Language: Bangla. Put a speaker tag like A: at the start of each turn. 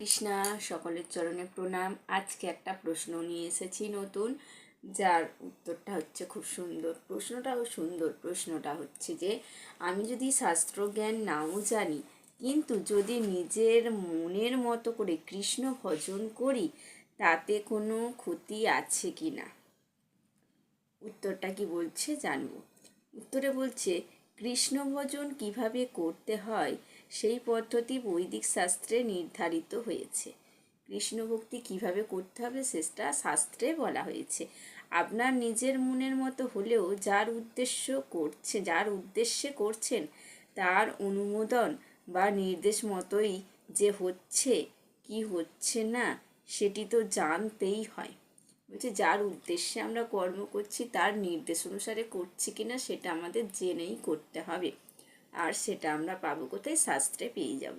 A: কৃষ্ণা, সকলের চরণে প্রণাম। আজকে একটা প্রশ্ন নিয়ে এসেছি নতুন, যার উত্তরটা হচ্ছে খুব সুন্দর। প্রশ্নটা হচ্ছে যে আমি যদি শাস্ত্রজ্ঞান নাও জানি, কিন্তু যদি নিজের মনের মতো করে কৃষ্ণ ভজন করি, তাতে কোনো ক্ষতি আছে কি না? উত্তরটা কি বলছে জানবো। উত্তরে বলছে, কৃষ্ণ ভজন কিভাবে করতে হয় সেই পদ্ধতি বৈদিক শাস্ত্রে নির্ধারিত হয়েছে। কৃষ্ণ ভক্তি কিভাবে করতে হবে সেটা শাস্ত্রে বলা হয়েছে। আপনার নিজের মনের মতো হলেও যার উদ্দেশ্যে করছেন তার অনুমোদন বা নির্দেশ মতোই যে হচ্ছে কি হচ্ছে না সেটি তো জানতেই হয়। বলছে যার উদ্দেশ্যে আমরা কর্ম করছি তার নির্দেশ অনুসারে করছি কিনা সেটা আমাদের জেনেই করতে হবে। আর সেটা আমরা পাবো কোথায়? শাস্ত্রে পেয়ে যাব।